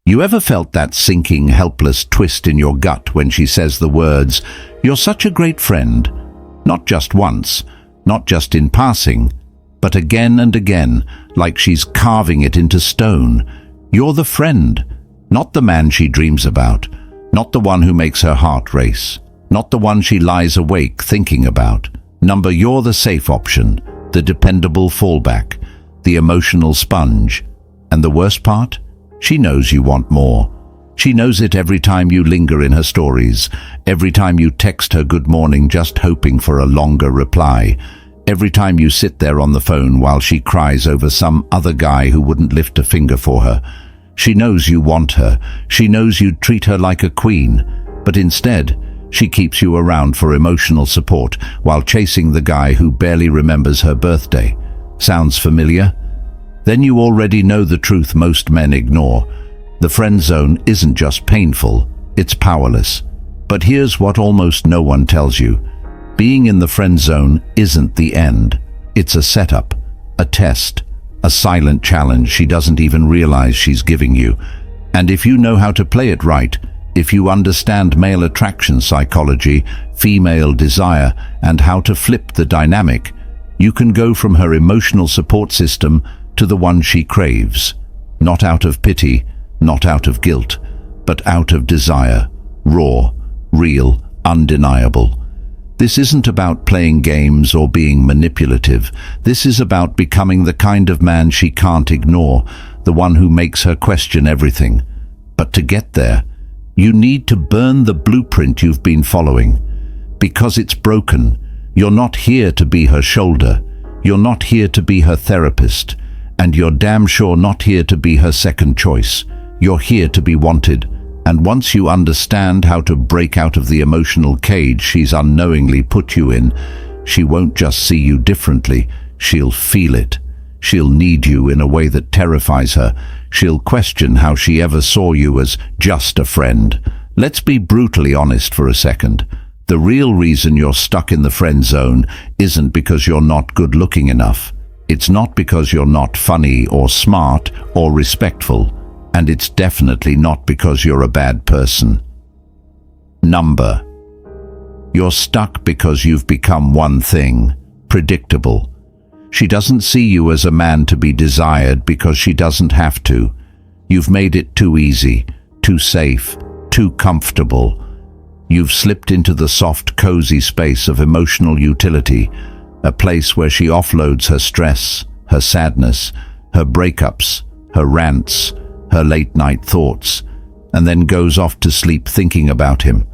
You ever felt that sinking, helpless twist in your gut when she says the words, "You're such a great friend"? Not just once, not just in passing, but again and again, like she's carving it into stone. You're the friend, not the man she dreams about, not the one who makes her heart race, not the one she lies awake thinking about. You're the safe option, the dependable fallback, the emotional sponge. And the worst part? She knows you want more. She knows it every time you linger in her stories, every time you text her good morning just hoping for a longer reply, every time you sit there on the phone while she cries over some other guy who wouldn't lift a finger for her. She knows you want her. She knows you'd treat her like a queen. But instead, she keeps you around for emotional support while chasing the guy who barely remembers her birthday. Sounds familiar? Then you already know the truth most men ignore. The friend zone isn't just painful, it's powerless. But here's what almost no one tells you. Being in the friend zone isn't the end. It's a setup, a test, a silent challenge she doesn't even realize she's giving you. And if you know how to play it right, if you understand male attraction psychology, female desire, and how to flip the dynamic, you can go from her emotional support system to the one she craves. Not out of pity, not out of guilt, but out of desire. Raw, real, undeniable. This isn't about playing games or being manipulative. This is about becoming the kind of man she can't ignore, the one who makes her question everything. But to get there, you need to burn the blueprint you've been following. Because it's broken. You're not here to be her shoulder. You're not here to be her therapist. And you're damn sure not here to be her second choice. You're here to be wanted. And once you understand how to break out of the emotional cage she's unknowingly put you in, she won't just see you differently, she'll feel it. She'll need you in a way that terrifies her. She'll question how she ever saw you as just a friend. Let's be brutally honest for a second. The real reason you're stuck in the friend zone isn't because you're not good-looking enough. It's not because you're not funny or smart or respectful. And it's definitely not because you're a bad person. You're stuck because you've become one thing, predictable. She doesn't see you as a man to be desired because she doesn't have to. You've made it too easy, too safe, too comfortable. You've slipped into the soft, cozy space of emotional utility, a place where she offloads her stress, her sadness, her breakups, her rants, her late-night thoughts, and then goes off to sleep thinking about him.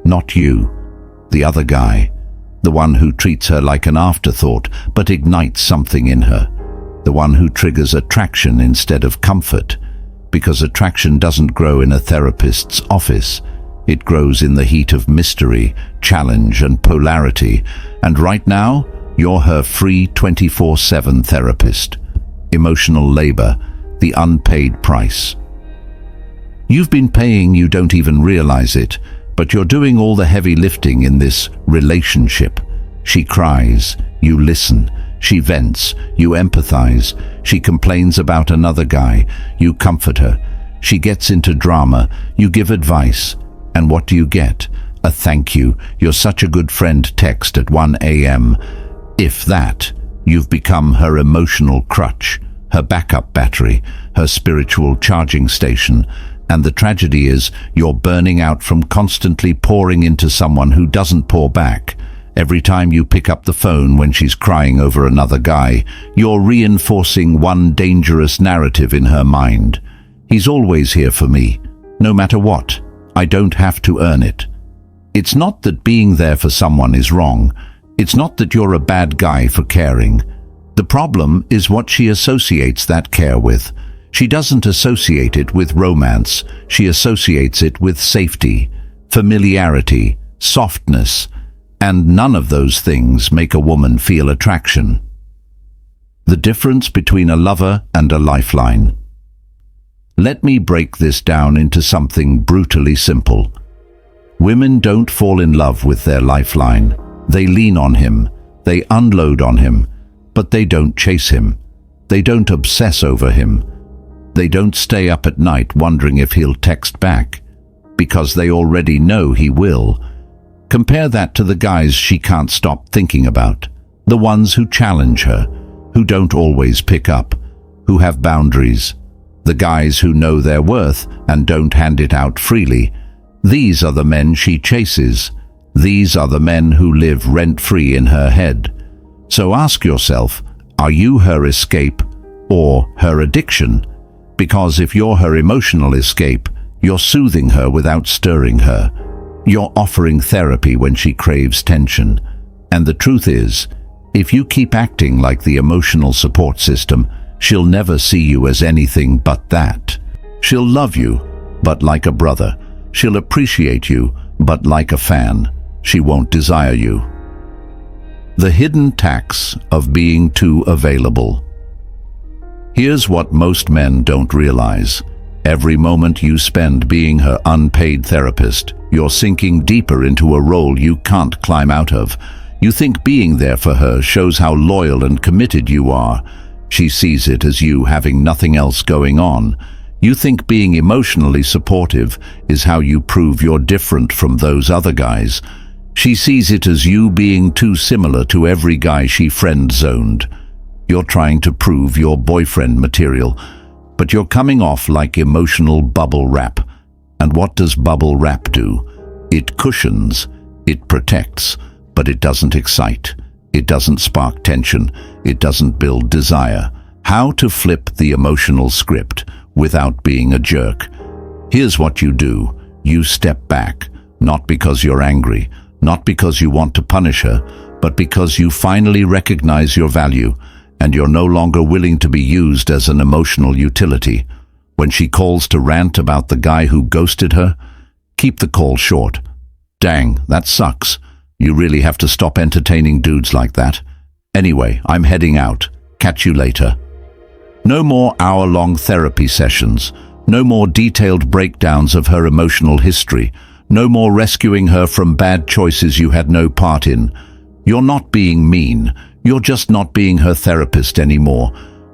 Not you, the other guy, the one who treats her like an afterthought but ignites something in her, the one who triggers attraction instead of comfort, because attraction doesn't grow in a therapist's office. It grows in the heat of mystery, challenge, and polarity. And right now, you're her free 24/7 therapist. Emotional labor, the unpaid price. You've been paying, you don't even realize it, but you're doing all the heavy lifting in this relationship. She cries, you listen. She vents, you empathize. She complains about another guy, you comfort her. She gets into drama, you give advice. And what do you get? A thank you, you're such a good friend text at 1 a.m. If that, you've become her emotional crutch, her backup battery, her spiritual charging station. And the tragedy is, you're burning out from constantly pouring into someone who doesn't pour back. Every time you pick up the phone when she's crying over another guy, you're reinforcing one dangerous narrative in her mind. He's always here for me, no matter what. I don't have to earn it. It's not that being there for someone is wrong. It's not that you're a bad guy for caring. The problem is what she associates that care with. She doesn't associate it with romance. She associates it with safety, familiarity, softness, and none of those things make a woman feel attraction. The difference between a lover and a lifeline. Let me break this down into something brutally simple. Women don't fall in love with their lifeline. They lean on him, they unload on him, but they don't chase him. They don't obsess over him. They don't stay up at night wondering if he'll text back, because they already know he will. Compare that to the guys she can't stop thinking about, the ones who challenge her, who don't always pick up, who have boundaries, the guys who know their worth and don't hand it out freely. These are the men she chases. These are the men who live rent-free in her head. So ask yourself, are you her escape or her addiction? Because if you're her emotional escape, you're soothing her without stirring her. You're offering therapy when she craves tension. And the truth is, if you keep acting like the emotional support system, she'll never see you as anything but that. She'll love you, but like a brother. She'll appreciate you, but like a fan. She won't desire you. The hidden tax of being too available. Here's what most men don't realize. Every moment you spend being her unpaid therapist, you're sinking deeper into a role you can't climb out of. You think being there for her shows how loyal and committed you are. She sees it as you having nothing else going on. You think being emotionally supportive is how you prove you're different from those other guys. She sees it as you being too similar to every guy she friend-zoned. You're trying to prove you're boyfriend material, but you're coming off like emotional bubble wrap. And what does bubble wrap do? It cushions, it protects, but it doesn't excite. It doesn't spark tension. It doesn't build desire. How to flip the emotional script without being a jerk. Here's what you do. You step back, not because you're angry, not because you want to punish her, but because you finally recognize your value, and you're no longer willing to be used as an emotional utility. When she calls to rant about the guy who ghosted her, keep the call short. Dang, that sucks. You really have to stop entertaining dudes like that. Anyway, I'm heading out. Catch you later. No more hour-long therapy sessions. No more detailed breakdowns of her emotional history. No more rescuing her from bad choices you had no part in. You're not being mean. You're just not being her therapist anymore.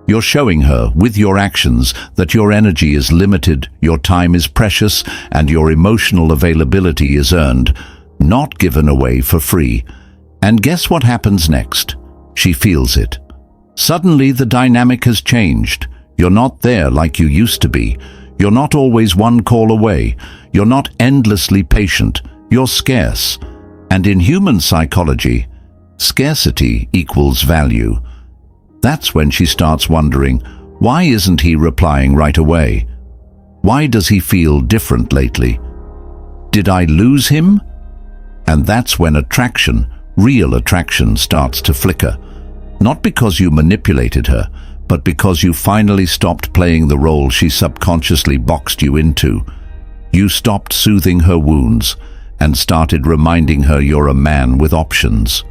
You're showing her, with your actions, that your energy is limited, your time is precious, and your emotional availability is earned, not given away for free. And guess what happens next? She feels it. Suddenly the dynamic has changed. You're not there like you used to be. You're not always one call away. You're not endlessly patient. You're scarce. And in human psychology, scarcity equals value. That's when she starts wondering, why isn't he replying right away? Why does he feel different lately? Did I lose him? And that's when attraction, real attraction, starts to flicker. Not because you manipulated her, but because you finally stopped playing the role she subconsciously boxed you into. You stopped soothing her wounds and started reminding her you're a man with options.